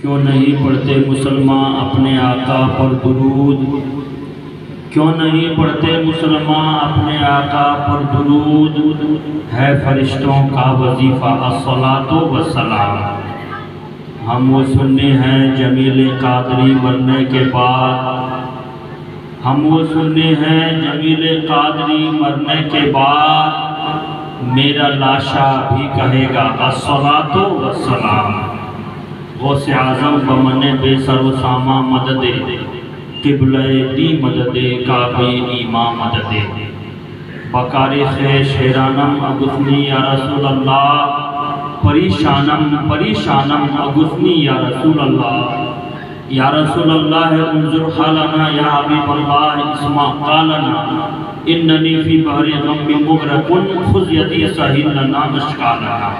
کیوں نہیں پڑھتے مسلمان اپنے آقا پر درود؟ کیوں نہیں پڑھتے مسلمان اپنے آقا پر درود؟ ہے فرشتوں کا وظیفہ الصلاۃ والسلام۔ ہم وہ سننے ہیں جمیل قادری مرنے کے بعد، ہم وہ سننے ہیں جمیل قادری مرنے کے بعد، میرا لاشا بھی کہے گا الصلاۃ والسلام۔ غوث اعظم بمن بے سر و ساما مدد، قبلہ دی مدد کعبہ امام مدد، بکاری خیش حیرانم اگثنی یا رسول اللہ، پریشانم پریشانم اگثنی یا رسول اللہ، یا رسول اللہ انظر حالنا یا حبیب اللہ اسمع قالنا، اننی فی بحر غم مغرق خذ یدی سہل لنا اشکالنا،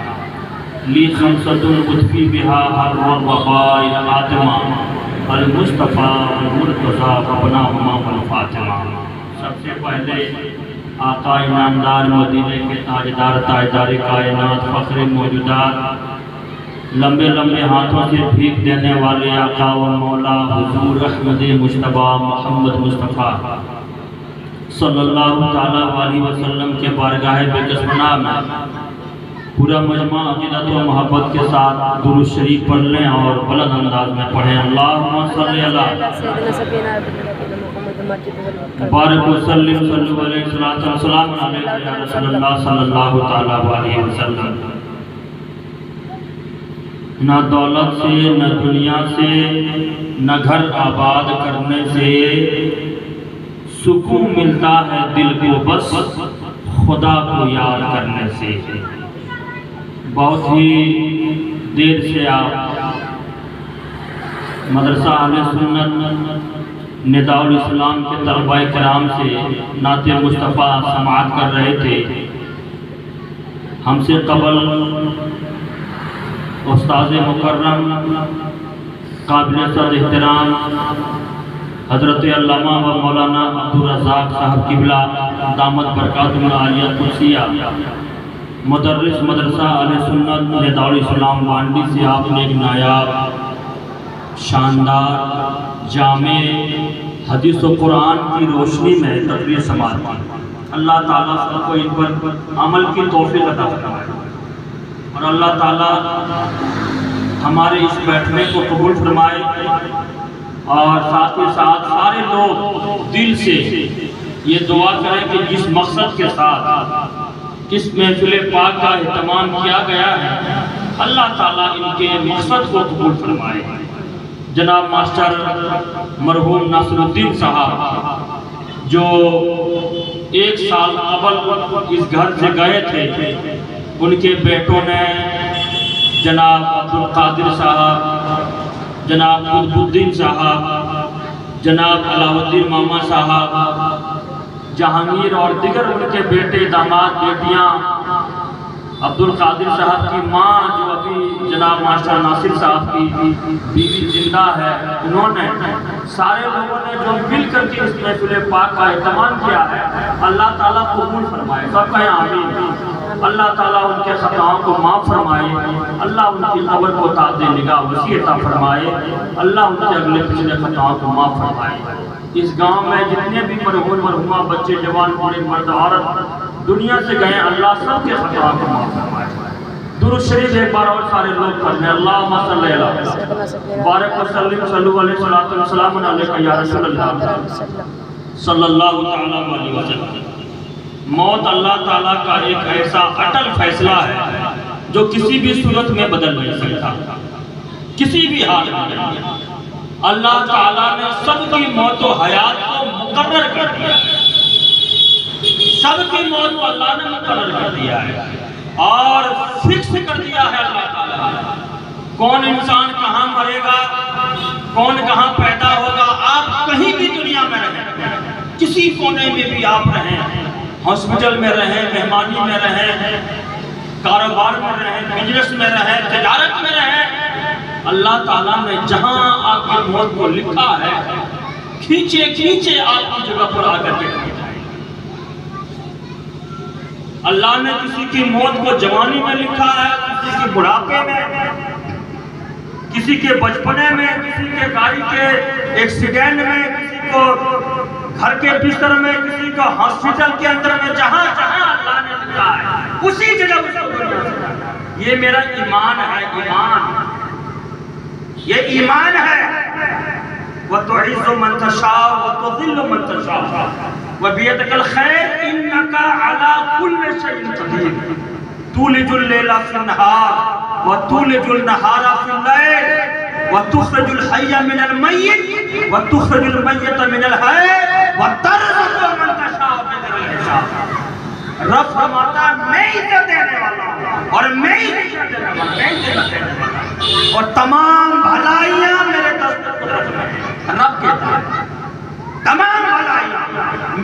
لی خمسۃ اطفی بہا حر والوباء الآدمہ، المصطفیٰ المرتضیٰ وابناہما والفاطمہ۔ سب سے پہلے آقا انعامدار مدینے کے تاجدار تاجدار کائنات فخر موجودات، لمبے لمبے ہاتھوں سے بھیک دینے والے آقا و مولا حضور احمد مجتبیٰ محمد مصطفیٰ صلی اللہ تعالیٰ علیہ وسلم کے بارگاہ بے پناہ میں پورا مجمع عقیدت و محبت کے ساتھ درود شریف پڑھ لیں اور بلند انداز میں پڑھیں۔ اللہم صلی اللہ بارک وسلم صلی علیہ وسلم علیہ یا رسول اللہ صلی اللہ تعالیٰ علیہ وسلم۔ نہ دولت سے نہ دنیا سے نہ گھر آباد کرنے سے سکون ملتا ہے دل کو بس خدا کو یاد کرنے سے۔ بہت ہی دیر سے آپ مدرسہ اہل سنت نداء الاسلام کے طلبہ کرام سے نعت مصطفیٰ سماعت کر رہے تھے۔ ہم سے قبل استاذ مکرم قابل صد احترام حضرت علامہ و مولانا عبدالرزاق صاحب قبلہ دامت برکاتہ العالیہ قدسیہ مدرس مدرسہ اہل سنت نداء الاسلام وانڈی سے آپ نے ایک نایاب شاندار جامع حدیث و قرآن کی روشنی میں تقریر سماعت کی۔ اللہ تعالیٰ سب کو ان پر عمل کی توفیق عطا فرمائے، اور اللہ تعالیٰ ہمارے اس بیٹھنے کو قبول فرمائے، اور ساتھ ہی ساتھ سارے لوگ دل سے یہ دعا کریں کہ جس مقصد کے ساتھ اس محفل پاک کا اہتمام کیا گیا ہے، اللہ تعالیٰ ان کے مقصد کو قبول فرمائے۔ جناب ماسٹر مرحوم ناصر الدین صاحب جو 1 سال قبل اس گھر سے گئے تھے، ان کے بیٹوں نے جناب عبدالقادر صاحب، جناب قطب الدین صاحب، جناب علاؤ الدین ماما صاحب، جہانگیر اور دیگر ان کے بیٹے داماد بیٹیاں، عبدالقادر صاحب کی ماں جو ابھی جناب ماسٹر ناصر صاحب کی بیوی زندہ ہے، انہوں نے سارے لوگوں نے جو مل کر کے اس محفل پاک کا اہتمام کیا ہے، اللہ تعالیٰ قبول فرمائے۔ سب کہیں آمین۔ اللہ تعالیٰ ان کے خطاؤں کو معاف فرمائے، اللہ ان کی قبر کو تعداد نگاہ وسیع عطا فرمائے، اللہ ان کے اگلے پچھلے خطاؤں کو معاف فرمائے۔ اس گاؤں میں جتنے بھی مرحوم مرحومہ بچے جوان بوڑھے مرد عورت دنیا سے گئے، اللہ سب کے خطاؤں کو معاف فرمائے۔ درود شریف ایک بار اور سارے لوگ پڑھیں۔ اللہم صلی اللہ بارک وسلم صلی علیہ وسلم علیہ یا رسول اللہ صلی اللہ تعالیٰ علیہ وسلم۔ موت اللہ تعالیٰ کا ایک ایسا اٹل فیصلہ ہے جو کسی بھی صورت میں بدل نہیں سکتا، کسی بھی حال میں۔ اللہ تعالیٰ نے سب کی موت و حیات کو مقرر کر دیا ہے، سب کی موت کو اللہ نے مقرر کر دیا ہے اور فکس کر دیا ہے اللہ تعالیٰ کون انسان کہاں مرے گا، کون کہاں پیدا ہوگا۔ آپ کہیں بھی دنیا میں رہیں، کسی کونے میں بھی آپ رہیں، ہاسپٹل میں رہیں، مہمانی میں رہیں، کاروبار میں رہیں، بزنس میں رہیں، تجارت میں رہیں، اللہ تعالیٰ نے جہاں آپ کی موت کو لکھا ہے، کھینچے کھینچے آپ کی جگہ پر آ کر کے رکھ جائے۔ اللہ نے کسی کی موت کو جوانی میں لکھا ہے، کسی کی بڑھاپے میں، کسی کے بچپنے میں، کسی کے گاڑی کے ایکسیڈنٹ میں، کسی کو گھر کے بستر میں، کسی کو ہاسپٹل کے اندر میں، جہاں جہاں اللہ نے لکھا ہے اسی جگہ اس کو دنیا سے جانا ہے۔ یہ میرا ایمان ہے، ایمان، یہ ایمان ہے۔ وَتُعِزُّ مَن تَشَاءُ وَتُذِلُّ مَن تَشَاءُ وَبِيَدِكَ الْخَيْرُ إِنَّكَ عَلَى كُلِّ شَيْءٍ قَدِيرٌ تُولِجُ اللَّيْلَ فِي النَّهَارِ وَتُولِجُ النَّهَارَ فِي اللَّيْلِ وَتُخْرِجُ الْحَيَّ مِنَ الْمَيِّتِ وَتُخْرِجُ الْمَيِّتَ مِنَ الْحَيِّ وَتَرْزُقُ مَن تَشَاءُ بِغَيْرِ حساب۔ رب فرماتا ہے میں عزت دینے والا ہوں اور میں عزت دینے والا ہوں، میں عزت دینے والا ہوں، اور تمام بھلائیاں میرے دست قدرت میں ہیں۔ رب کہتا ہے تمام بھلائیاں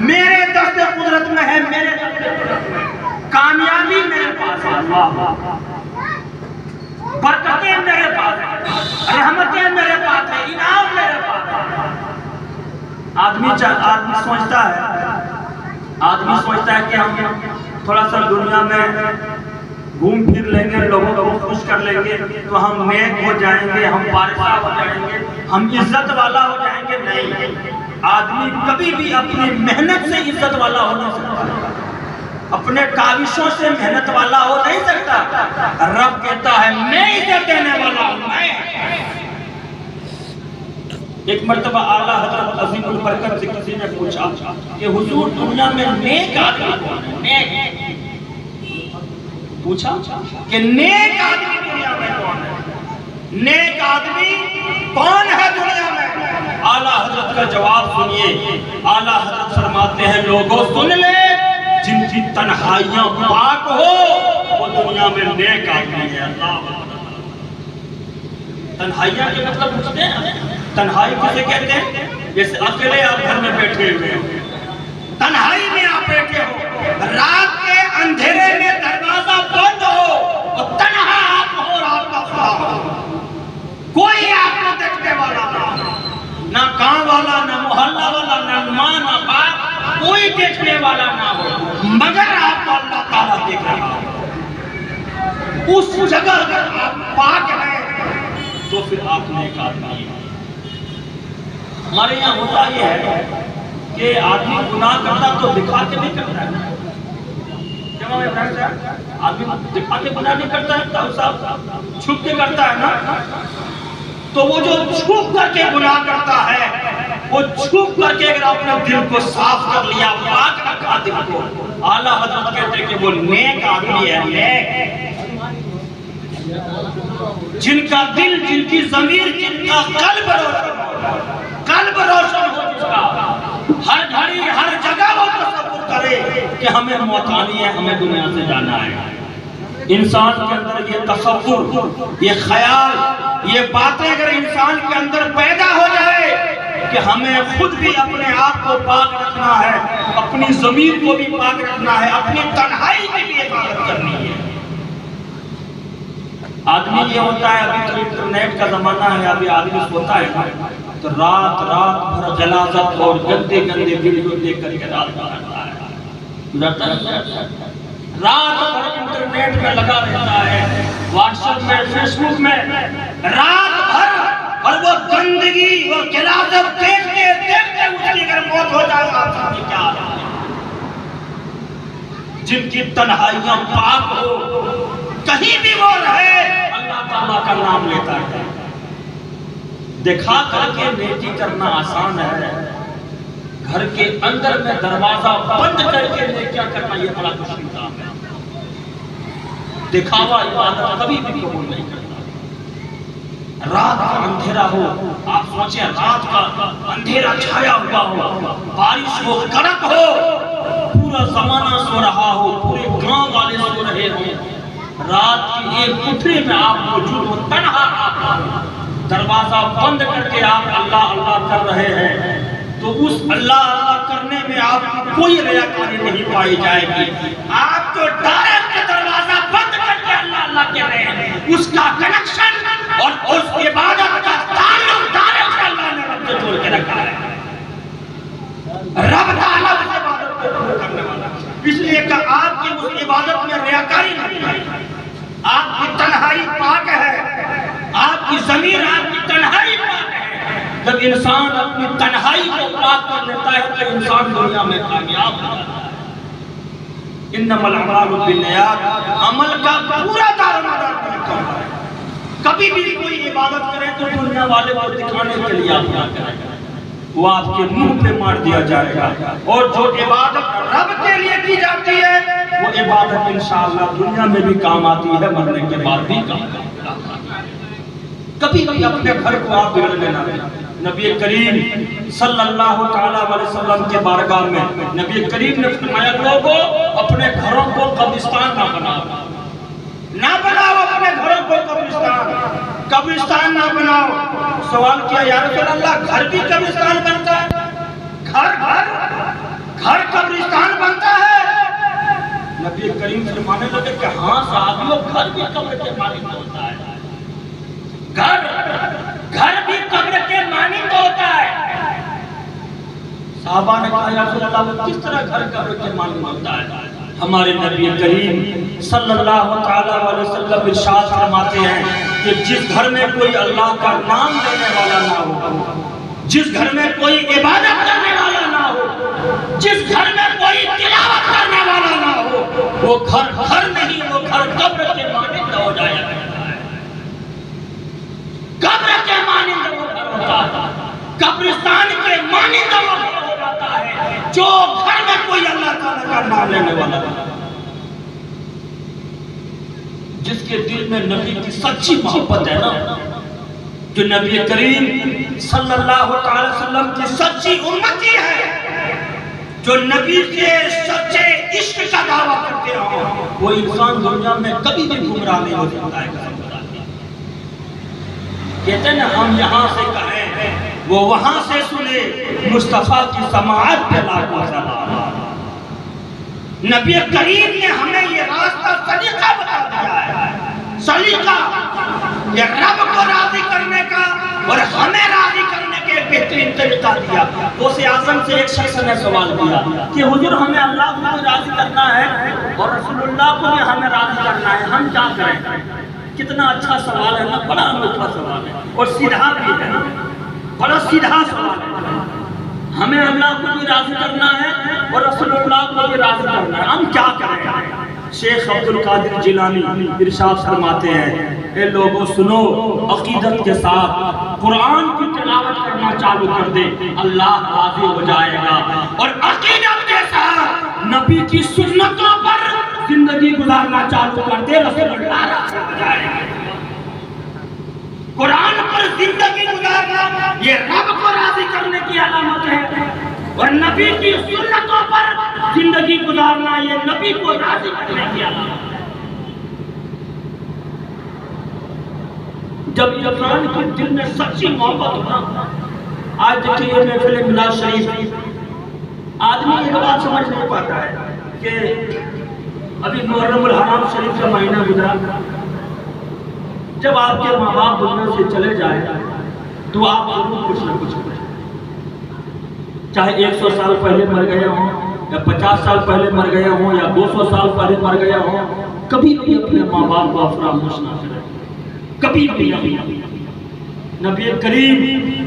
میرے دست قدرت میں ہے، میرے دست قدرت میں، کامیابی میرے پاس ہے، اللہ، برکتیں میرے پاس ہیں، رحمتیں میرے پاس ہیں، انعام میرے پاس ہے۔ آدمی سوچتا ہے کہ ہم تھوڑا سا دنیا میں گھوم پھر لیں گے، لوگوں کو خوش کر لیں گے تو ہم نیک ہو جائیں گے، ہم بارشہ ہو جائیں گے، ہم عزت والا ہو جائیں گے۔ نہیں، آدمی کبھی بھی اپنی محنت سے عزت والا ہو نہیں سکتا، اپنے کاوشوں سے محنت والا ہو نہیں سکتا۔ رب کہتا ہے میں عزت دینے والا ہوں، میں۔ ایک مرتبہ اعلیٰ حضرت عظیم البرکت سے کسی نے پوچھا کہ حضور دنیا میں نیک آدمی کون ہے؟ نیک پوچھا کہ نیک آدمی دنیا میں کون ہے؟ نیک آدمی کون ہے دنیا میں؟ اعلیٰ حضرت کا جواب سنیے۔ اعلیٰ حضرت فرماتے ہیں لوگوں سن لے، جن کی تنہائیاں پاک ہو وہ دنیا میں نیک آدمی ہے۔ اللہ، تنہائیاں کے مطلب پوچھتے ہیں، تنہائی کسے کہتے ہیں؟ جیسے اکیلے آپ گھر میں بیٹھے ہوئے ہیں، تنہائی میں آپ بیٹھے ہو، رات کے اندھیرے میں دروازہ بند ہو اور تنہا آپ ہو، رات کا خدا ہو، کوئی آپ کو دیکھنے والا نہ گاؤں والا، نہ محلہ والا، نہ ماں، نہ باپ، کوئی دیکھنے والا نہ ہو، مگر آپ کو اللہ تعالیٰ دیکھ رہا ہو۔ اس جگہ اگر آپ پاک ہیں تو پھر آپ نیک آدمی ہیں۔ ہمارے یہاں ہوتا یہ ہے کہ آدمی گناہ کرتا تو دکھا کے نہیں کرتا ہے، آدمی دکھا کے گناہ نہیں کرتا ہے، تاؤ صاحب چھپ کے کرتا ہے نا۔ تو وہ جو چھپ کر کے گناہ کرتا ہے، وہ چھپ کر کے اگر اپنے دل کو صاف کر لیا، پاک رکھا دل کو، اعلیٰ حضرت کہتے ہیں کہ وہ نیک آدمی ہے، نیک، جن کا دل، جن کی ضمیر، جن کا قلب روشن ہو، قلب روشن ہو، جس کا ہر گھڑی ہر جگہ وہ تصور کرے کہ ہمیں موت آنی ہے، ہمیں دنیا سے جانا ہے۔ انسان کے اندر یہ تصور، یہ خیال، یہ باتیں اگر انسان کے اندر پیدا ہو جائے کہ ہمیں خود بھی اپنے آپ کو پاک رکھنا ہے، اپنی ضمیر کو بھی پاک رکھنا ہے، اپنی تنہائی کی بھی عبادت کرنی ہے۔ آدمی یہ ہوتا ہے، ابھی تو انٹرنیٹ کا زمانہ ہے، ابھی آدمی سوتا ہے تو رات بھر غلاظت اور گندے ویڈیو دیکھ کر کے رات گزارتا ہے، رات بھر انٹرنیٹ میں لگا رہتا ہے، واٹس ایپ میں، فیس بک میں، رات بھر، اور وہ گندگی اور غلاظت دیکھتے دیکھتے اس کی اگر موت ہو جائے آپ سمجھے کیا حال ہے۔ جن کی تنہائیاں پاک ہو، کہیں بھی وہ رہے، اللہ تعالیٰ کا نام لیتا ہے۔ دکھا کر کے نیکی کرنا آسان ہے، گھر کے اندر میں دروازہ بند کر کے نیکیاں کرنا یہ بڑا مشکل کام ہے۔ دکھاوا عبادت کبھی بھی قبول نہیں کرتا۔ رات کا اندھیرا ہو، آپ سوچیں رات کا اندھیرا چھایا ہوا ہو، بارش ہو، کڑک ہو، پورا زمانہ سو رہا ہو، پورے گاؤں والے سو رہے ہوں، رات کی ایک کوٹھری میں آپ موجود ہو، تنہا آپ دروازہ بند کر کے آپ اللہ اللہ کر رہے ہیں، تو اس اللہ اللہ کرنے میں آپ کوئی ریاکاری نہیں پائی جائے گی۔ آپ جو ڈائریکٹ دروازہ بند کر کے اللہ اللہ کر رہے ہیں، اس کا کنیکشن اور اس عبادت کا تعلق ڈائریکٹ اللہ نے رب سے جوڑ کے رکھا ہے۔ رب تعالیٰ اس عبادت کو قبول کرنے والا، اس لیے کہ آپ کی اس عبادت میں ریاکاری نہیں ہے، آپ کی تنہائی پاک ہے، آپ کی ضمیر جب انسان اپنی تنہائی کو پاک کر لیتا ہے تو انسان دنیا میں کامیاب ہو جاتا ہے۔ انما الاعمال بالنیات، عمل کا پورا دار مدار کرتا ہے۔ کبھی بھی کوئی عبادت کرے تو دنیا والے کو دکھانے کے لیے آپ نہ کریں، وہ آپ کے منہ پہ مار دیا جائے گا۔ اور جو عبادت رب کے لیے کی جاتی ہے وہ عبادت انشاءاللہ دنیا میں بھی کام آتی ہے، مرنے کے بعد بھی کام آتی ہے۔ کبھی بھی اپنے گھر کو آپ بگڑنے نہ دیں۔ نبی کریم صلی اللہ علیہ وسلم کے بارگاہ میں نبی کریم نے فرمایا لوگوں اپنے گھروں کو قبرستان نہ بناؤ، نہ بناؤ اپنے گھروں کو قبرستان، قبرستان نہ بناؤ۔ سوال کیا یا رسول اللہ گھر بھی قبرستان بنتا ہے؟ گھر قبرستان بنتا ہے؟ نبی کریم فرمانے لگے کہ ہاں صحابیوں گھر بھی قبر کے مانند ہوتا ہے، گھر بھی قبر کے مانند ہوتا ہے۔ صحابہ نے کہا یا رسول اللہ کس طرح گھر قبر کے مانند ہوتا ہے؟ ہمارے نبی کریم صلی اللہ علیہ وسلم ارشاد فرماتے ہیں کہ جس گھر میں کوئی اللہ کا نام لینے والا نہ ہو، جس گھر میں کوئی عبادت کرنے والا نہ ہو، جس گھر میں کوئی تلاوت کرنے والا نہ ہو، وہ گھر نہیں، وہ گھر قبر کے مانند ہو جایا کرتا ہے۔ قبر کے مانند وہ گھر ہوتا ہے، قبرستان کے مانند وہ گھر ہو جاتا ہے جو گھر میں کوئی اللہ تعالیٰ کا نام لینے والا نہ ہو، جس کے دل میں نبی کی سچی محبت ہے نا، جو نبی کریم صلی اللہ علیہ وسلم کی سچی امتی ہے، جو نبی کے سچے عشق کا دعویٰ کرتے ہوں، وہ انسان دنیا میں کبھی بھی گمراہ نہیں ہو سکتا ہے۔ کہتے ہیں نا ہم یہاں سے کہیں وہ وہاں سے سنے، مصطفیٰ کی سماعت پہ لاکھوں سلام۔ نبی کریم نے ہمیں یہ راستہ سلیقہ بتا دیا ہے، سلیقہ یہ رب کو راضی کرنے کا اور ہمیں راضی کرنے کے ایک بہترین طریقہ دیا۔ غوث اعظم سے ایک شخص نے سوال کیا کہ حضور ہمیں اللہ کو بھی راضی کرنا ہے اور رسول اللہ کو بھی ہمیں راضی کرنا ہے، ہم کیا کریں؟ کتنا اچھا سوال ہے نا، بڑا انوکھا سوال ہے اور سیدھا بھی ہے نا، بڑا سیدھا سوال ہے۔ ہمیں اللہ کو بھی راضی کرنا ہے اور رسول اللہ کو بھی راضی کرنا ہے، ہم کیا کریں؟ شیخ عبدالقادر جیلانی ارشاد فرماتے ہیں اے لوگوں سنو، عقیدت کے ساتھ قرآن کی تلاوت کرنا چالو کر دے، اللہ راضی ہو جائے گا، اور عقیدت کے ساتھ نبی کی سنتوں پر زندگی گزارنا چالو کر دے، رسول اللہ راضی ہو جائے گا۔ قرآن پر زندگی گزارنا یہ رب کو راضی کرنے کی علامت ہے، اور نبی کی سنتوں پر زندگی گزارنا یہ نبی کو راضی کرنے کی علامت ہے۔ جب انسان کے دل میں سچی محبت ہونا، آج دیکھیں یہ محفل میلاد شریف، آدمی ایک بات سمجھ نہیں پاتا ہے کہ ابھی محرم الحرام شریف کا مہینہ گزرا، جب آپ کے ماں باپ دنیا سے چلے جائیں تو آپ ضرور کچھ نہ کچھ کریں، چاہے 100 سال پہلے مر گئے ہوں یا 50 سال پہلے مر گئے ہوں یا 200 سال پہلے مر گئے ہوں، کبھی بھی اپنے ماں باپ کو فراموش نہ کریں، کبھی بھی۔ نبی کریم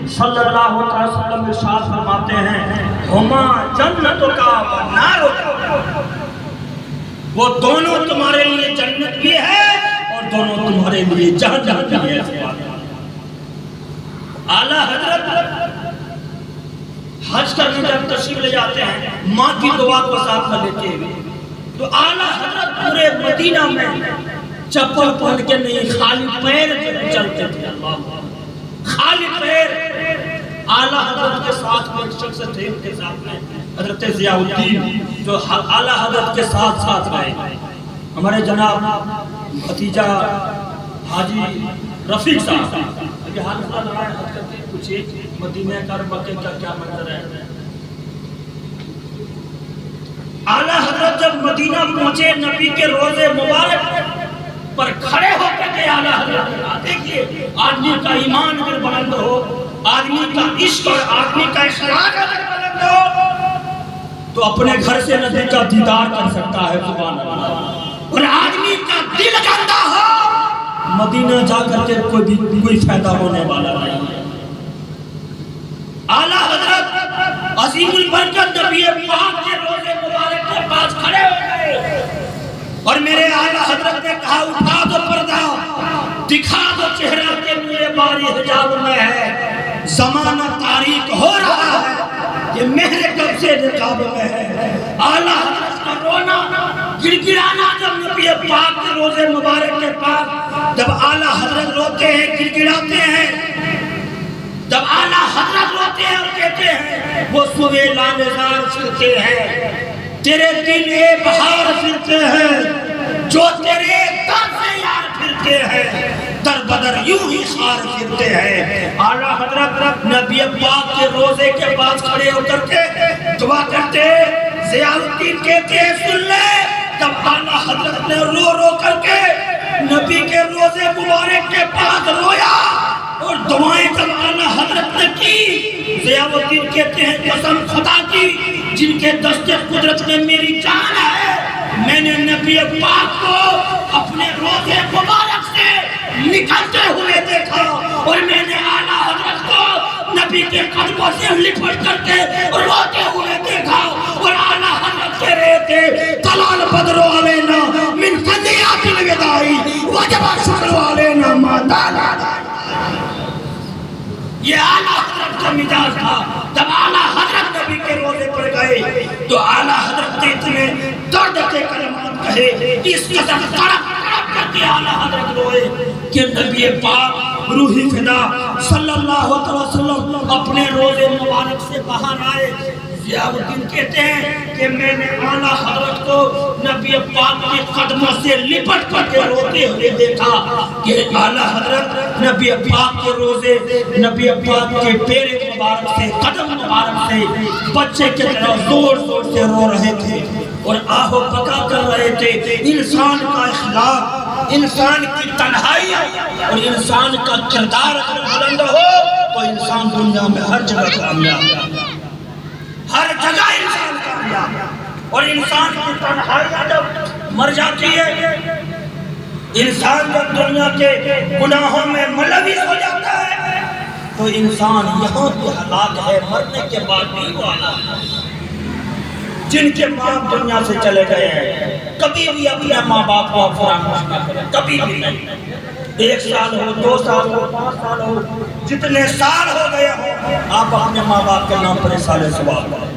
صلی اللہ علیہ وسلم ارشاد فرماتے ہیں ہما جنت کا و نار کا، وہ دونوں تمہارے لیے جنت بھی ہے اور دونوں تمہارے لیے جہنم بھی ہے۔ اعلیٰ حضرت حج کرنے جب تشریف لے جاتے ہیں، ماں کی دعا کو ساتھ نہ لیتے ہوئے، تو اعلیٰ حضرت پورے مدینہ میں چپل پہن کے نہیں، خالی پیر چلتے تھے، خالی پیر۔ اعلیٰ حضرت کے ساتھ میں ایک شخص تھے، ان کے ساتھ میں حضرت ضیاء الدین جو اعلیٰ حضرت کے ساتھ ساتھ رہے، ہمارے جناب بھتیجا حاجی رفیق صاحب ابھی حال فی الحال حج کرتے ہیں، کچھ مدینہ کا اور مکے کا کیا منظر ہے۔ اعلیٰ حضرت جب مدینہ پہنچے، نبی کے روضے مبارک پر کھڑے ہو کے اعلیٰ حضرت، دیکھیے آدمی کا ایمان اگر بلند ہو، آدمی کا عشق اور آدمی کا اخلاق اگر بلند ہو تو اپنے گھر سے نبی کا دیدار کر سکتا ہے، سبحان اللہ۔ اور آدمی کا دل گندا ہو، مدینہ جا کر کے کوئی فائدہ ہونے والا نہیں ہے۔ عظیم البرکت نبی پاک کے روزے مبارک کے پاس کھڑے ہو گئے اور میرے اعلیٰ حضرت نے کہا اٹھا دو پردہ، دکھا دو چہرہ کے میرے باری حجاب میں ہے، زمانہ تاریک ہو رہا ہے، یہ مہر کب سے نقاب میں ہے۔ اعلیٰ حضرت کا رونا گڑگڑانا جب نبی پاک کے روزے مبارک کے پاس، جب اعلیٰ حضرت روتے ہیں گڑگڑاتے ہیں، جب اعلیٰ حضرت روتے ہیں اور کہتے ہیں وہ سوے لانزار پھرتے ہیں، تیرے دل اے بہار پھرتے ہیں، جو تیرے در سے یار پھرتے ہیں، در بدر یوں ہی خار پھرتے ہیں۔ اعلیٰ حضرت نبی پاک کے روزے کے پاس کھڑے ہو کر کے دعا کرتے، ضیاء الدین کہتے ہیں سن لے، جب اعلیٰ حضرت نے رو رو کر کے نبی کے روزے مبارک کے پاس رویا اور دعائیں جب اعلیٰ حضرت نے کی، ضیاء الدین کہتے ہیں قسم خدا کی جن کے دست قدرت میں میری جان ہے، میں نے نبی پاک کو اپنے روزے مبارک سے نکلتے ہوئے دیکھا اور میں نے اعلیٰ حضرت کو نبی کے قدموں سے لپٹ کر کے روتے ہوئے دیکھا اور اعلیٰ حضرت کہہ رہے تھے طلال بدر علینا من فضیات الوداعی وجب شکر علینا ما تعالی۔ یہ اعلیٰ حضرت کا مزاج تھا۔ جب اعلیٰ حضرت نبی کے روزے پر گئے تو اعلیٰ حضرت نے اتنے درد کے کلمات کہے، اس قدر تڑپ تڑپ کر کے اعلیٰ حضرت روئے کہ نبی پاک روحی فدا صلی اللہ علیہ وسلم اپنے روزے مبارک سے باہر آئے۔ ضیاء الدین کہتے ہیں کہ میں نے اعلیٰ حضرت کو نبی پاک کے قدموں سے لپٹ کر کے روتے ہوئے دیکھا کہ اعلیٰ حضرت نبی پاک کے روزے، نبی پاک کے پیر مبارک سے، قدم مبارک سے بچے کے طرح زور زور سے رو رہے تھے اور آہ و بکا کر رہے تھے۔ انسان کا اخلاق، انسان کی تنہائی اور انسان کا کردار اگر بلند ہو تو انسان دنیا میں ہر جگہ کامیاب ہے، ہر جگہ انسان کامیاب۔ اور انسان کی تنہائی جب مر جاتی ہے، انسان جب دنیا کے گناہوں میں ملوث ہو جاتا ہے تو انسان یہاں تو ہلاک ہے، مرنے کے بعد بھی وہ ہلاک ہے۔ جن کے باپ دنیا سے چلے گئے ہیں کبھی بھی اپنے ماں باپ کو فراموش نہ کریں، کبھی بھی نہیں۔ 1 سال ہو، 2 سال ہو، 5 سال ہو، جتنے سال ہو گئے ہو، آپ اپنے ماں باپ کے نام پر سال ثواب کریں۔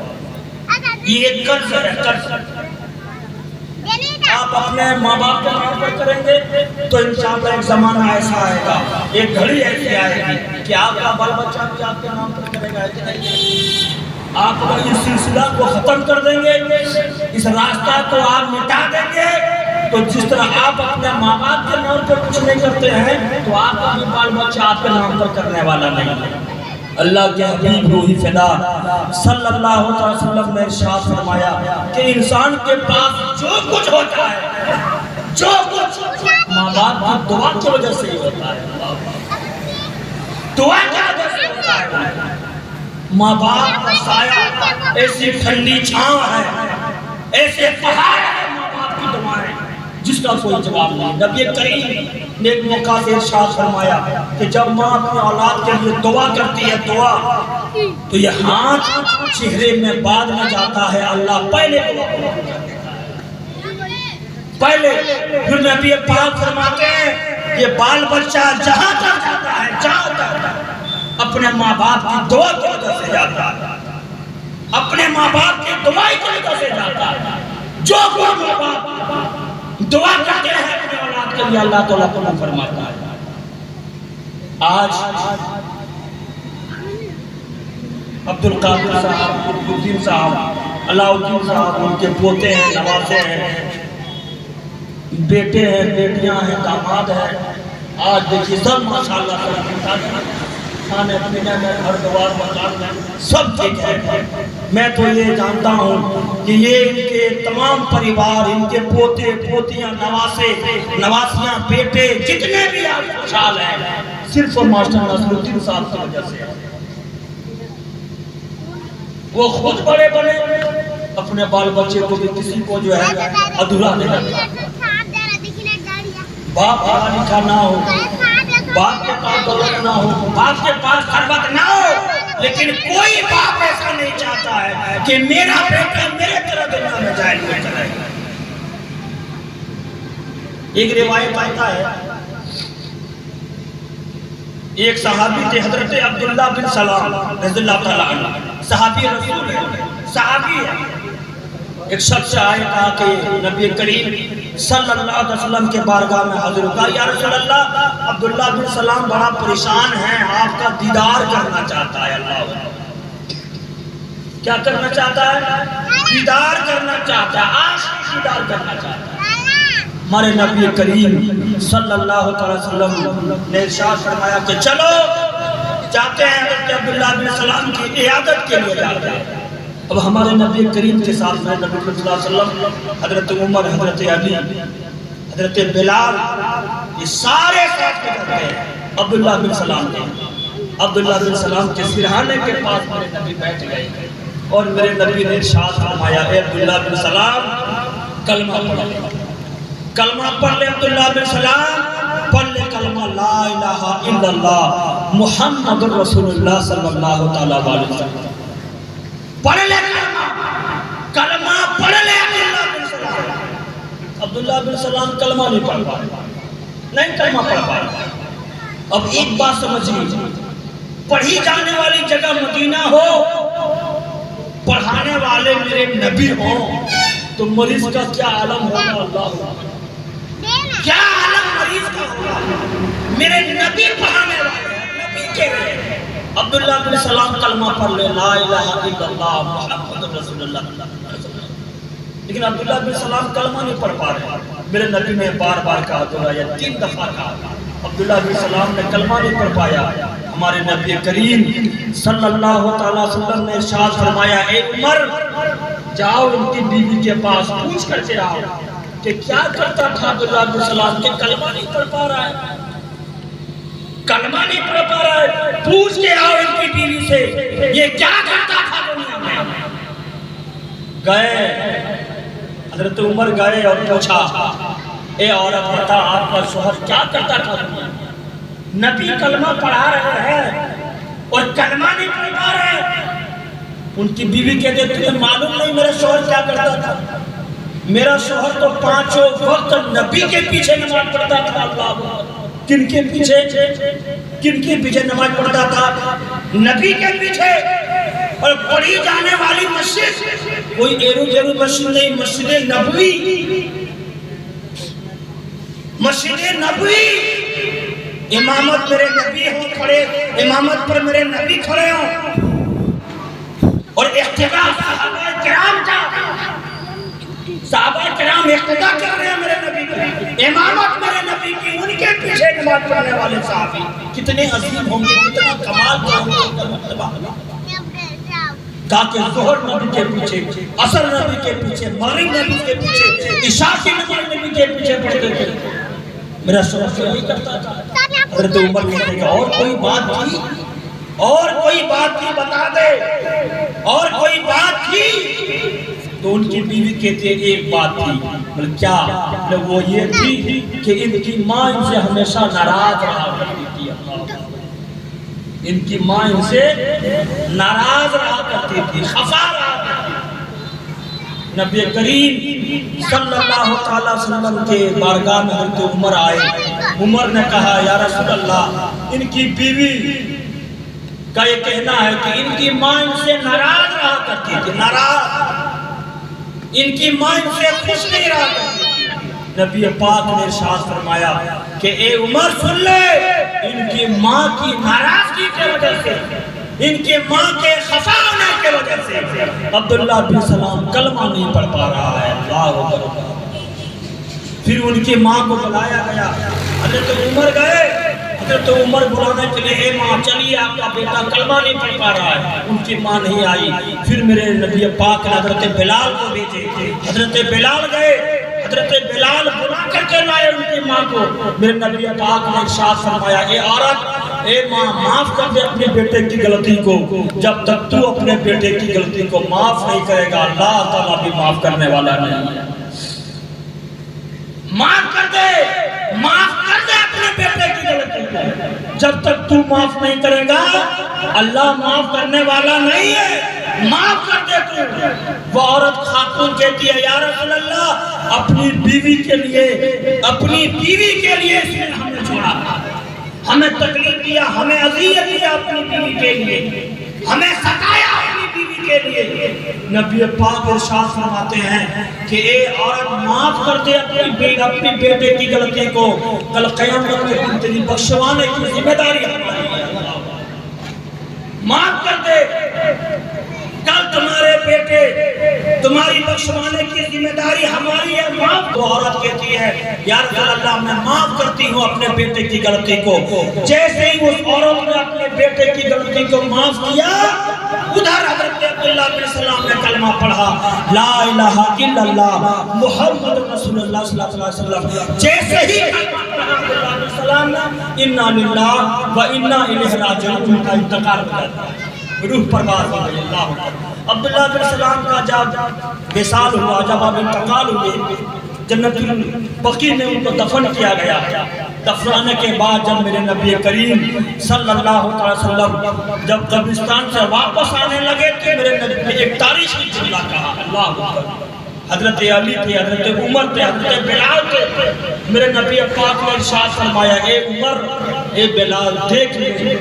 یہ ایک قرض ہے، قرض۔ آپ اپنے ماں باپ کے نام پر کریں گے تو انشاءاللہ ایک زمانہ ایسا آئے گا، ایک گھڑی ایسی آئے گی کہ آپ کا بال بچہ بھی آپ کے نام پر کرے گا۔ آپ اگر اس سلسلہ کو ختم کر دیں گے، اس راستہ کو آپ مٹا دیں گے، تو جس طرح آپ اپنے ماں باپ کے نام پر کچھ نہیں کرتے ہیں تو آپ کا بھی بال بچہ آپ کے نام پر کرنے والا نہیں ہے۔ اللہ کے حبیب روحی فدا صلی اللہ علیہ وسلم نے ارشاد فرمایا کہ انسان کے پاس جو کچھ ہوتا ہے، جو کچھ ماں باپ کی دعا کی وجہ سے ہی ہوتا ہے، دعا کی وجہ سے ہوتا ہے۔ ماں باپ کا سایہ ایسی ٹھنڈی چھاؤں ہے، ایسے پہاڑ ہے ماں باپ کی دعائیں جس کا کوئی جواب نہیں۔ نبی کریم نے ایک موقع سے ارشاد فرمایا کہ جب ماں اپنے اولاد کے لیے دعا کرتی ہے دعا تو یہ ہاتھ چہرے میں بعد میں جاتا ہے، اللہ پہلے پہلے پھر نبی پاک فرماتے ہیں یہ بال بچہ جہاں تک جاتا ہے، جہاں تک اپنے ماں باپ کی دعا کی وجہ سے جاتا ہے، اپنے ماں باپ کی دعا کی وجہ سے جاتا ہے۔ جو کوئی ماں باپ دعا کرتے ہیں اپنے اولاد کے لیے اللہ تعالیٰ کو فرماتا ہے۔ آج عبدالقادر صاحب، عبدالدین صاحب، علاء الدین صاحب، ان کے پوتے ہیں، نواسے ہیں، بیٹے ہیں، بیٹیاں ہیں، داماد ہیں۔ آج دیکھیے سب ماشاءاللہ کھانے پینے میں ہر دوار مکان سب ٹھیک ہے۔ میں تو یہ جانتا ہوں کہ یہ ان کے تمام پریوار، ان کے پوتے پوتیاں، نواسے نواسیاں، بیٹے جتنے بھی آپ خوشحال ہیں صرف ماسٹر ناصر الدین صاحب کی وجہ سے۔ وہ خود بڑے بڑے اپنے بال بچے کو بھی کسی کو جو ہے ادھورا نہیں رکھا۔ باپ پڑھا لکھا نہ ہو، باپ کے پاس دولت نہ ہو، باپ کے پاس ثروت نہ ہو، لیکن کوئی باپ ایسا نہیں چاہتا ہے کہ میرا بیٹا میرے طرح دنیا میں جائل میں چلے گا۔ ایک روایت آتا ہے، ایک صحابی تھے حضرت عبداللہ بن سلام رضی اللہ تعالیٰ عنہ، صحابی رسول ہے، صحابی ہے۔ ایک شخص آئے کہا کہ نبی کریم صلی اللہ علیہ وسلم کے بارگاہ میں حاضر ہو، کہا یا رسول اللہ عبداللہ بن سلام بڑا پریشان ہے، آپ کا دیدار کرنا چاہتا ہے۔ اللہ کیا کرنا چاہتا ہے؟ دیدار کرنا چاہتا ہے، آخری دیدار کرنا چاہتا ہے۔ ہمارے نبی کریم صلی اللہ علیہ وسلم نے ارشاد فرمایا کہ چلو جاتے ہیں حضرت عبداللہ بن سلام کی عیادت کے لیے جاتے ہیں۔ اب ہمارے نبی کریم کے ساتھ میں نبی صلی اللہ علیہ وسلم، حضرت عمر، حضرت علی، حضرت بلال، یہ سارے ساتھ میں جاتے ہیں۔ عبداللہ بن سلام کے عبداللہ بن سلام کے سرہانے کے پاس میرے نبی بیٹھ گئے اور میرے نبی نے ارشاد فرمایا اے عبداللہ بن سلام کلمہ پڑھ لے، کلمہ پڑھ لے عبداللہ بن سلام، پڑھ لے کلمہ لا الہ الا اللہ محمد رسول اللہ صلی اللہ تعالیٰ علیہ وسلم، پڑھ لے کلمہ پڑھ لے عبداللہ بن سلام۔ عبداللہ بن سلام کلمہ نہیں پڑھ پائے، نہیں کلمہ پڑھ پائے۔ اب ایک بات سمجھیے، پڑھی جانے والی جگہ مدینہ ہو، پڑھانے والے میرے نبی ہوں، تو مریض کا کیا عالم ہوگا؟ اللہ کیا عالم مریض کا ہوگا؟ میرے نبی پڑھانے والے نبی کے رہے۔ عبداللہ بن سلام کلمہ پڑھ لے لا الہ الا اللہ محمد رسول اللہ، لیکن عبداللہ بن سلام کلمہ نہیں پڑھ پا رہے۔ میرے نبی نے بار بار کہا، دہرایا، 3 دفعہ کہا، عبداللہ بن سلام نے کلمہ نہیں پڑھ پایا۔ ہمارے نبی کریم صلی اللہ علیہ وسلم نے ارشاد فرمایا اے عمر جاؤ ان کی بیوی کے پاس پوچھ کر کے آؤ کہ کیا کرتا تھا عبداللہ بن سلام، کہ کلمہ نہیں پڑھ پا رہا ہے، کلمہ نہیں پڑھ پا رہا ہے، پوچھ کے آؤ ان کی بیوی سے یہ کیا کرتا تھا دنیا میں۔ گئے حضرت عمر گئے اور پوچھا اے عورت بتا آپ کا شوہر کیا کرتا تھا دنیا میں؟ نبی کلمہ پڑھا رہے ہیں اور کلمہ نہیں پڑھ پا رہے۔ ان کی بیوی کہتے تمہیں معلوم نہیں میرا شوہر کیا کرتا تھا؟ میرا شوہر تو 5 وقت نبی کے پیچھے نماز پڑھتا تھا۔ اللہ کن کے پیچھے نماز پڑھتا تھا؟ نبی کے پیچھے۔ اور پڑھی جانے والی مسجد کوئی ایرو جیرو مسجد نہیں، مسجد نبوی، مسجد نبوی۔ امامت میرے نبی ہوں کھڑے، امامت پر میرے نبی کھڑے ہوں، اور اقتداء صحابہ کرام کا، صحابہ کرام اقتداء کر رہے ہیں میرے نبی کی، امامت میرے نبی کی، ان کے پیچھے نماز پڑھنے والے صحابی کتنے عظیم ہوں گے، کتنا کمال کا ہوں گے۔ کہا کہ ظہر نبی کے پیچھے، عصر نبی کے پیچھے، مغرب نبی کے پیچھے، عشاء کی نماز نبی کے پیچھے پڑھتے تھے۔ میرا شوہر یہی کرتا تھا۔ حضرت عمر کہتے ہیں اور کوئی بات تھی، اور کوئی بات تھی بتا دے، اور کوئی بات تھی؟ تو ان کی بیوی کہتے ہیں ایک بات تھی۔ بولے کیا؟ وہ یہ تھی کہ ان کی ماں ان سے ہمیشہ ناراض رہا کرتی تھی۔ ان کی ماں ان سے ناراض رہا کرتی تھی، خفا رہا کرتی تھی۔ نبی کریم صلی اللہ علیہ وسلم کے بارگاہ میں حضرت عمر آئے۔ عمر نے کہا یا رسول اللہ ان کی بیوی کا یہ کہنا ہے کہ ان کی ماں ان سے ناراض رہا کرتی تھی، ناراض، ان کی ماں ان سے خوش نہیں رہا کرتی تھی۔ نبی پاک نے ارشاد فرمایا کہ اے عمر سن لے، ان کی ماں کی ناراضگی کی وجہ سے، ان کی ماں کے خفا ہونے کی وجہ سے عبداللہ بن سلام کلمہ نہیں پڑھ پا رہا ہے۔ اللہ اکبر۔ پھر ان کی ماں کو بلایا گیا، حضرت عمر گئے، حضرت عمر بلانے کے لیے اے ماں چلیے آپ کا بیٹا کلمہ نہیں پڑھ پا رہا ہے۔ ان کی ماں نہیں آئی۔ پھر میرے نبی پاک نے حضرت بلال کو بھیجے، حضرت بلال گئے، حضرت بلال بلا کر کے لائے ان کی ماں کو۔ میرے نبی پاک نے ارشاد فرمایا اے عورت، اے ماں معاف کر دے اپنے بیٹے کی غلطی کو، جب تک تو اپنے بیٹے کی غلطی کو معاف نہیں کرے گا اللہ تعالیٰ بھی معاف کرنے والا نہیں ہے۔ معاف کر دے اپنے بیٹے کی غلطی کو، جب تک تو معاف نہیں کرے گا اللہ معاف کرنے والا نہیں ہے۔ معاف کر دے تو وہ عورت خاتون کہتی ہے یا رسول اللہ اپنی بیوی کے لیے اس نے ہمیں چھوڑا، ہمیں تکلیف دیا، ہمیں اذیت دیا اپنی بیوی کے لیے، ہمیں ستایا اپنی بیوی کے لیے۔ نبی پاک ارشاد فرماتے ہیں کہ اے عورت معاف کر دے اپنی بیٹے کی غلطی کو، کل قیامت کے دن تیری بخشوانے کی ذمہ داری ہماری ہے۔ معاف کر دے، کل تمہارے بیٹے تمہاری بخشوانے کی ذمہ داری ہماری ہے، معاف۔ تو عورت کہتی ہے یا رسول اللہ میں معاف کرتی ہوں اپنے بیٹے کی غلطی کو۔ جیسے ہی اس عورت نے اپنے بیٹے کی غلطی کو معاف کیا، ادھر حضرت عبداللہ بن سلام نے کلمہ پڑھا لا الہ الا اللہ محمد رسول اللہ صلی اللہ علیہ وسلم۔ جیسے ہی کلمہ پڑھا عبداللہ بن سلام نے انا للہ و انا الیہ راجعون کا انتقال کیا، روح پرواز ہو گئی۔ اللہ اکبر۔ عبداللہ بن سلام کا جب وصال ہوا، جب اب انتقال ہوئے، جنت البقیع میں ان کو دفن کیا گیا۔ دفنانے کے بعد جب میرے نبی کریم صلی اللہ علیہ وسلم جب قبرستان سے واپس آنے لگے تو میرے نبی نے ایک تاریخی جملہ کہا، اللہ اکبر۔ حضرت علی تھے، حضرت عمر تھے، حضرت بلال تھے۔ میرے نبی پاک نے ارشاد فرمایا اے عمر اے بلال دیکھ لیں،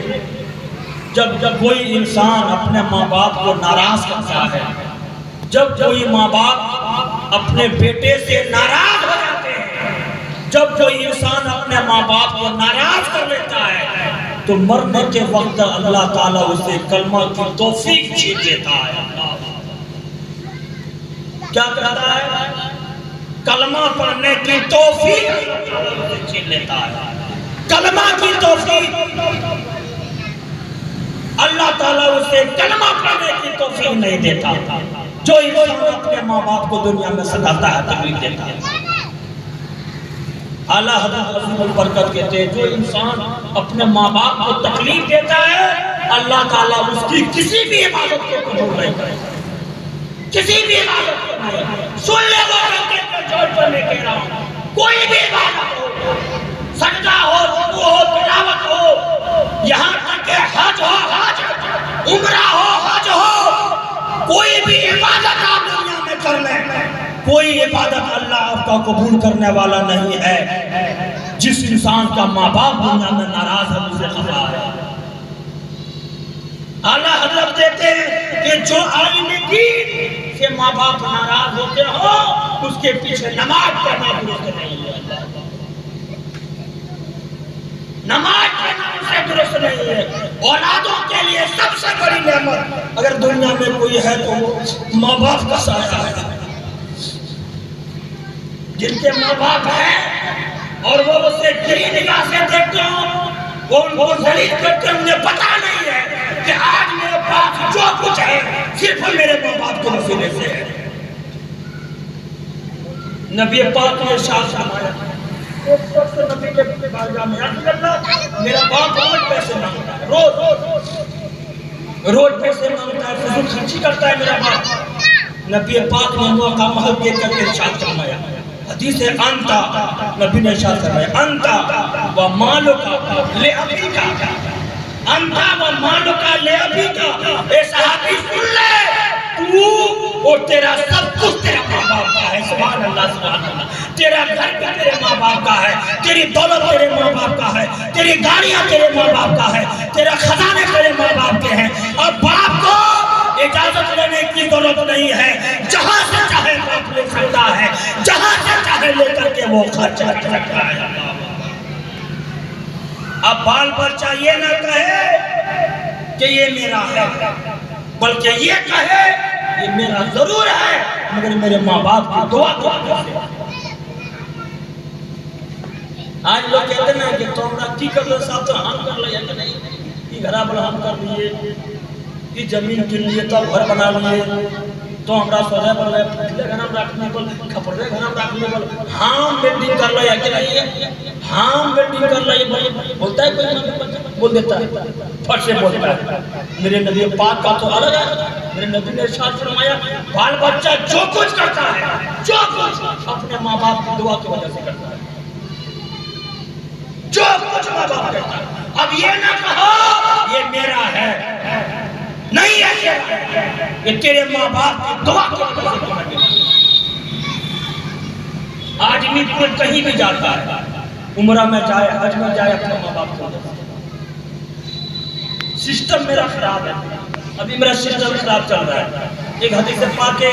جب کوئی انسان اپنے ماں باپ کو ناراض کرتا ہے، جب کوئی ماں باپ اپنے بیٹے سے ناراض ہو جاتے ہیں، جب کوئی انسان اپنے ماں باپ کو ناراض کر لیتا ہے تو مرنے کے وقت اللہ تعالیٰ اسے کلمہ کی توفیق چھین دیتا ہے۔ کیا کہتا ہے؟ کلمہ پڑھنے کی توفیق چھین لیتا ہے، کلمہ کی توفیق۔ اللہ تعالیٰ اسے کلمہ پڑھنے کی توفیق نہیں دیتا۔ جو انسان اپنے ماں باپ کو دنیا میں ستاتا ہے، تکلیف دیتا ہے، اعلیٰ حضرت رسول البرکت کہتے ہیں جو انسان اپنے ماں باپ کو تکلیف دیتا ہے اللہ تعالیٰ اس کی کسی بھی عبادت کو قبول نہیں کرے، کسی بھی عبادت کو نہیں۔ سن لے وہ رکھے کے جوڑ پر میں کہہ رہا ہوں، کوئی بھی عبادت ہو، سجدہ ہو، رکوع ہو، تلاوت ہو، یہاں تک کہ حج ہو، حج عمرہ ہو، حج ہو، کوئی بھی عبادت آپ دنیا میں کر لیں، کوئی عبادت اللہ آپ کا قبول کرنے والا نہیں ہے۔ جس انسان کا ماں باپ دنیا میں ناراض ہے اسے خطا ہے۔ اعلیٰ حضرت دیتے ہیں کہ جو عالم دین سے ماں باپ ناراض ہوتے ہو اس کے پیچھے نماز پڑھنا درست نہیں ہے، نماز پڑھنا اسے درست نہیں ہے۔ اولادوں کے لیے سب سے بڑی نعمت اگر دنیا میں کوئی ہے تو وہ ماں باپ کا سایہ ہے۔ جن کے ماں باپ ہیں اور وہ اسے گری نگاہ سے دیکھتے ہوں، وہ ان کو ذلیل کرتے ہیں، انہیں پتہ نہیں ہے کہ آج میرے پاس جو کچھ ہے صرف میرے ماں باپ کے وسیلے سے ہے۔ نبی پاک نے ارشاد فرمایا ایک شخص نبی کے بارگاہ میں عرض کرتا میرا باپ روز پیسے مانگتا ہے، روز پیسے مانگتا ہے، فضول خرچی کرتا ہے میرا باپ۔ نبی پاک نے موقع محل دیکھ کر کے ارشاد فرمایا، حدیث ہے انتا، نبی نے ارشاد فرمایا انتا و مالکا لے ابیکا، انتا و مالکا لے ابیکا۔ اے صحابی سن لے، تو اور تیرا سب کچھ تیرا ماں باپ کا ہے، سبحان اللہ سبحان اللہ۔ تیرا گھر بھی تیرے ماں باپ کا ہے، تیری دولت تیرے ماں باپ کا ہے، تیری گاڑیاں تیرے ماں باپ کا ہے، تیرا خزانے تیرے ماں باپ کے ہیں، اور باپ کو اجازت لینے کی ضرورت نہیں ہے، جہاں سے چاہے باپ لے سکتا ہے، جہاں سے چاہے لے کر کے وہ خرچ کر سکتا ہے۔ اب بال بچہ یہ نہ کہے کہ یہ میرا ہے، بلکہ یہ کہے یہ میرا ضرور ہے مگر میرے ماں باپ کی دعا کو آج لوگ کہتے ہیں کہ تو ہمارا کی کر لو صاحب تو ہم کر لیا کہ نہیں، یہ گھرہ بلا ہم کر لیے، یہ زمین کن لیے تو گھر بنا لیے، تو ہمارا سوزے بل ہے پھلے گھنم رکھنے بل کھپڑے گھنم رکھنے بل ہم بلڈنگ کر لیا کہ نہیں ہے، ہم بلڈنگ کر لیا بولتا ہے کوئی بول دیتا ہے، پھٹ سے بولتا ہے۔ میرے نبی پاک کا تو الگ ہے، میرے نبی نے ارشاد فرمایا بال بچہ جو کچھ کرتا ہے، جو کچھ اپنے ماں باپ کی دعا کی وجہ سے کرتا ہے، جو کچھ ماں باپ کرتا ہے۔ اب یہ نہ کہو یہ میرا ہے، نہیں ہے، یہ تیرے ماں باپ کی دعا کی وجہ سے تمہیں ملا۔ آدمی کوئی کہیں بھی جاتا ہے، عمرہ میں جائے، حج میں جائے، اپنے ماں باپ کو سسٹم میرا خراب ہے، ابھی میرا سسٹم خراب چل رہا ہے۔ ایک حدیث پاک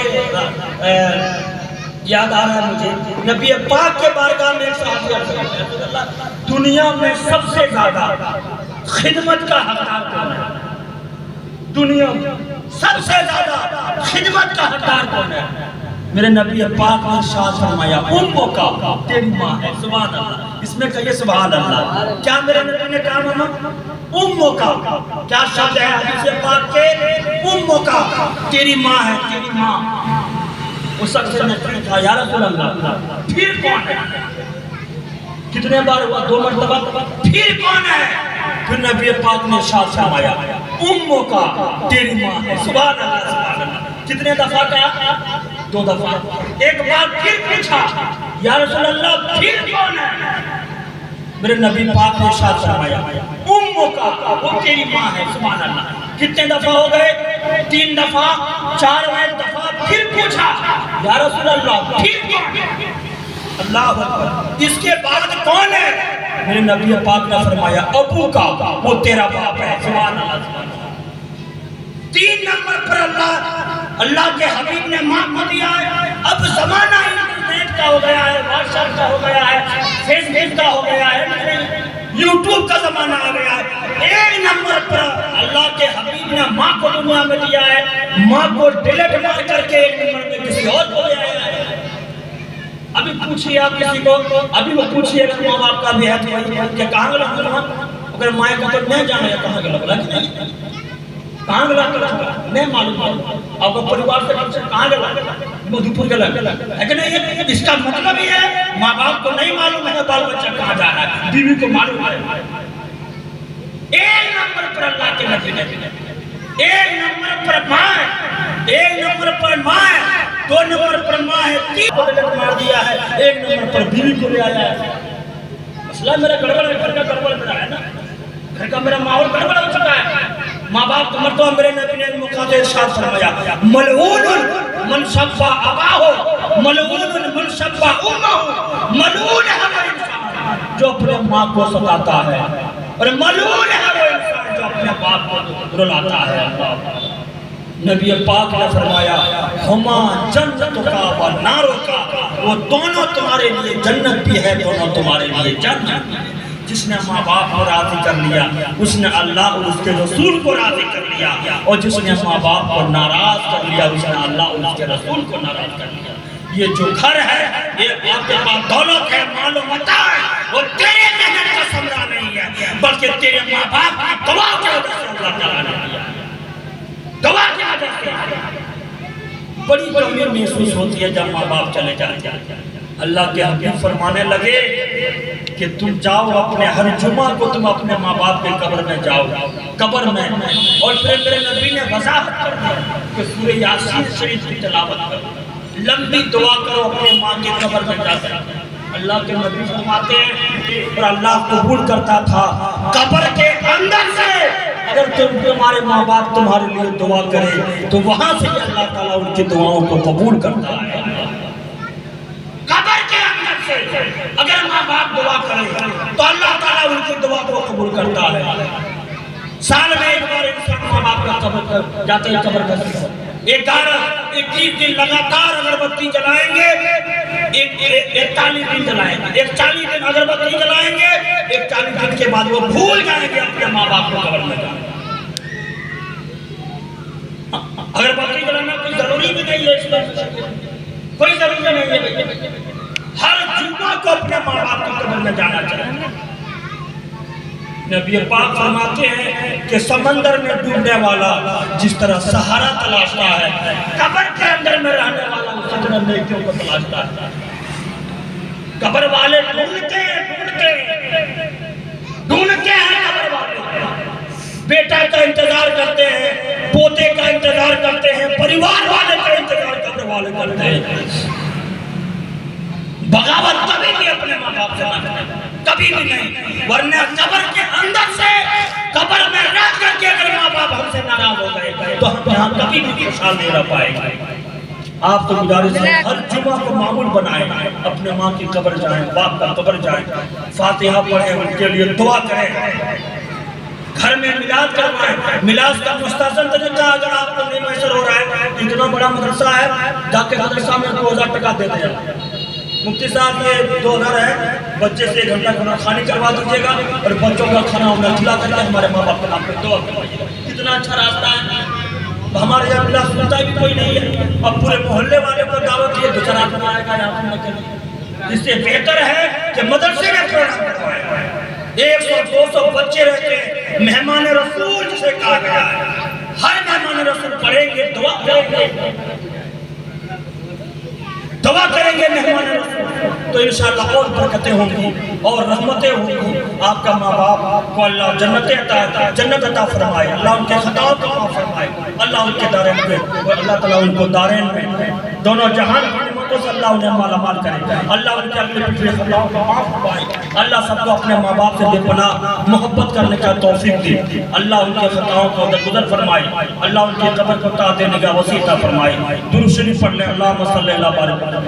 یاد آ رہا ہے مجھے، نبی پاک کے بارگاہ میں ایک صحابی عرض کرتے ہیں، دنیا میں سب سے زیادہ خدمت کا حقدار کون ہے؟ دنیا میں سب سے زیادہ خدمت کا حقدار کون ہے؟ میرے نبی پاک نے ارشاد فرمایا، اموں کا، تیری ماں ہے۔ سبحان اللہ، اس میں کہیے سبحان اللہ۔ کیا میرے نبی نے کہا ماما؟ اموں کا، کیا شبد ہے حدیث پاک کے؟ اموں کا، تیری ماں ہے، تیری ماں۔ اس شخص نے کہا یا رسول اللہ پھر کون ہے؟ کتنے بار ہوا؟ 2 مرتبہ۔ پھر کون ہے؟ پھر نبی پاک نے ارشاد فرمایا، اموں کا، تیری ماں ہے۔ سبحان اللہ، سبحان اللہ۔ کتنے دفعہ کہا؟ 2 دفعہ۔ ایک بار پھر پوچھا یا رسول اللہ پھر کون ہے؟ میرے نبی پاک نے ارشاد فرمایا، اموں کا، وہ تیری ماں ہے۔ سبحان اللہ۔ کتنے دفعہ ہو گئے؟ 3 دفعہ۔ 4ویں دفعہ پھر پوچھا یا رسول اللہ پھر کون ہے؟ اللہ اکبر۔ اس کے بعد کون ہے؟ میرے نبی پاک نے فرمایا، ابو کا، وہ تیرا باپ ہے۔ سبحان اللہ، سبحان اللہ۔ 3 نمبر پر اللہ کے حبیب نے ماں کو دیا ہے۔ اب زمانہ انٹرنیٹ کا ہو گیا ہے، واٹس ایپ کا ہو گیا ہے، فیس بک کا ہو گیا ہے، یوٹیوب کا زمانہ آ گیا ہے۔ 1 نمبر پر اللہ کے حبیب نے ماں کو دنیا میں دیا ہے، ماں کو ڈیلیٹ مار کر کے 1 نمبر میں کسی اور کو دیا ہے۔ ابھی پوچھئے آپ کسی کو، ابھی وہ پوچھئے کہ ماں باپ کا بھی ہے کہ کہاں گلا ہوں؟ اگر مائیں کا تو نہیں جانا ہے کہاں گلا بلا کہ نہیں، کہاں گلا نہیں معلوم ہے آپ کو پریوار سے کہاں گلا مدھوپور گلا ہے کہ نہیں۔ اس کا مطلب یہ ہے ماں باپ کو نہیں معلوم ہے بال بچہ کہاں جا رہا ہے، بیوی کو معلوم ہے۔ 1 نمبر پر اللہ کے نبی نے، 1 نمبر پر ماں ہے، 1 نمبر پر ماں ہے، 2 نمبر پر ماں ہے، 3 کو ڈیلیٹ مار دیا ہے، 1 نمبر پر بیوی کو لے آیا ہے۔ مسئلہ میرا گڑبڑ ہے، گھر کا گڑبڑ میرا ہے نا، گھر کا میرا ماحول گڑبڑ ہو چکا ہے۔ ماں باپ کا مرتبہ میرے نبی نے مقاطع ارشاد فرمایا، ملعون من شبہ اباہ، ملعون من شبہ امہ، ملعون ہے وہ انسان جو اپنے ماں کو ستاتا ہے، اور ملعون ہے وہ انسان جو اپنے باپ کو رلاتا ہے۔ نبی پاک نے فرمایا، ہما جنت کا و نارو کا، وہ دونوں تمہارے لیے جنت بھی ہے، دونوں تمہارے لیے جنت بھی ہے۔ جس نے ماں باپ کو راضی کر لیا اس نے اللہ اور اس کے رسول کو راضی کر لیا، اور جس نے ماں باپ کو ناراض کر لیا اس نے اللہ اور اس کے رسول کو ناراض کر لیا۔ یہ جو گھر ہے، یہ آپ کے پاس دولت ہے، مال و متاع ہے، وہ تیرے محنت کا ثمرہ نہیں ہے، بلکہ تیرے ماں باپ کی دعا کی وجہ سے اللہ تعالیٰ نے دیا ہے۔ دعا کی وجہ سے بڑی کمی محسوس ہوتی ہے جب ماں باپ چلے جاتے ہیں۔ اللہ کے حبیب فرمانے لگے کہ تم جاؤ اپنے ہر جمعہ کو تم اپنے ماں باپ کے قبر میں جاؤ، قبر میں، اور پھر میرے نبی نے وضاحت کر دیا کہ سورہ یاسین شریف کی تلاوت کرو، لمبی دعا کرو اپنے ماں کے قبر میں جا کر۔ اللہ کے نبی فرماتے ہیں اور اللہ قبول کرتا تھا قبر کے اندر سے اگر تمہارے ماں باپ تمہارے لیے دعا کرے تو وہاں سے اللہ تعالیٰ ان کی دعاؤں کو قبول کرتا ہے۔ قبر کے اندر سے اگر ماں باپ دعا کرے تو اللہ تعالیٰ ان کی دعا کو قبول کرتا ہے۔ سال میں ایک بار انسان ماں باپ کا قبر جاتے ہیں، قبر کا 21 دن لگاتار اگربتی جلائیں گے، 41 دن جلائیں گے، 41 دن اگربتی جلائیں گے، 41 دن کے بعد وہ بھول جائیں گے اپنے ماں باپ کو قبر میں جانا۔ اگربتی جلانا کوئی ضروری بھی نہیں ہے، اس میں کوئی ضروری نہیں ہے، ہر جمعہ کو اپنے ماں باپ کی قبر میں جانا چاہیے۔ نبی پاک فرماتے ہیں کہ سمندر میں ڈوبنے والا جس طرح سہارا تلاشتا ہے، قبر کے اندر میں رہنے والا اس طرح نیکیوں کو تلاشتا ہے۔ قبر والے ڈھونڈتے ہیں قبر والے، بیٹا کا انتظار کرتے ہیں، پوتے کا انتظار کرتے ہیں، پریوار والے کا انتظار قبر والے کرتے ہیں۔ بغاوت کبھی بھی اپنے ماں باپ سے نہ کریں، کبھی بھی نہیں، ورنہ قبر کے اندر سے، قبر میں رہ کر کے اگر ماں باپ ہم سے ناراض ہو گئے تو ہم یہاں کبھی بھی خوشحال نہیں رہ پائیں گے۔ آپ تو گزارش ہے ہر جمعہ کو معمول بنائیں، اپنے ماں کی قبر جائیں، باپ کا قبر جائیں، فاتحہ پڑھیں، ان کے لیے دعا کریں، گھر میں میلاد کروائیں۔ میلاد کا مستحسن طریقہ اگر آپ کو نہیں میسر ہو رہا ہے، اتنا بڑا مدرسہ ہے، جا کے مدرسہ میں 2000 ٹکا دیتے ہیں۔ مفتی صاحب یہ 2000 ہے، بچے سے 1 گھنٹہ کھانا کھانی کروا دیجیے گا اور بچوں کا کھانا انہیں کھلا کر کے ہمارے ماں باپ کے نام پہ دعا کروائیے گا۔ کتنا اچھا راستہ ہے۔ ہمارے یہاں میلاد سنتا بھی کوئی نہیں ہے، اب پورے محلے والے کو دعوت دیے دوسرا بنائے گا یہاں سننے کے لیے۔ اس سے بہتر ہے کہ مدرسے میں پروگرام کروائیں۔ 100-200 بچے رہتے ہیں، مہمان رسول جسے کہا گیا ہے، ہر مہمان رسول پڑھیں گے، دعا کریں گے مہمان رسول، تو انشاءاللہ اور برکتیں ہوں گی اور رحمتیں ہوں گی۔ آپ کا ماں باپ کو اللہ جنت عطا فرمائے، اللہ ان کے خطاؤں کو معاف فرمائے، اللہ ان کے دارین میں، اللہ تعالیٰ ان کو دارین میں دونوں جہان کی نعمتوں سے اللہ انہیں مالا مال کرے، اللہ ان کے اپنے پچھلے خطاؤں کو معاف فرمائے، اللہ سب کو اپنے ماں باپ سے بے پناہ محبت کرنے کا توفیق دے، اللہ ان کے خطاؤں کو درگزر فرمائے، اللہ ان کی قبر کو عطا دینے کا وسیع عطا فرمائے۔ درود شریف پڑھ لیں، اللہم صلی اللہ علیہ وسلم۔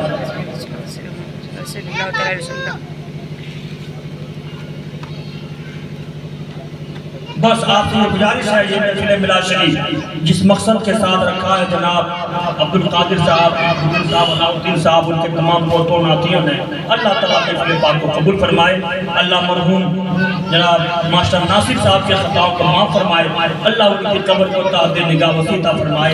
بس آپ سے یہ گزارش ہے، یہ محفل میلاد شریف جس مقصد کے ساتھ رکھا ہے جناب عبدالقادر صاحب، علاؤالدین صاحب، ان کے تمام پوتوں ناتھیوں نے، اللہ تعالیٰ محفل پاک کو قبول فرمائے، اللہ مرحوم جناب ماسٹر ناصر صاحب کے خطاؤں کو معاف فرمائے، اللہ ان کی قبر کو عطا دینے کا وسیع عطا فرمائے۔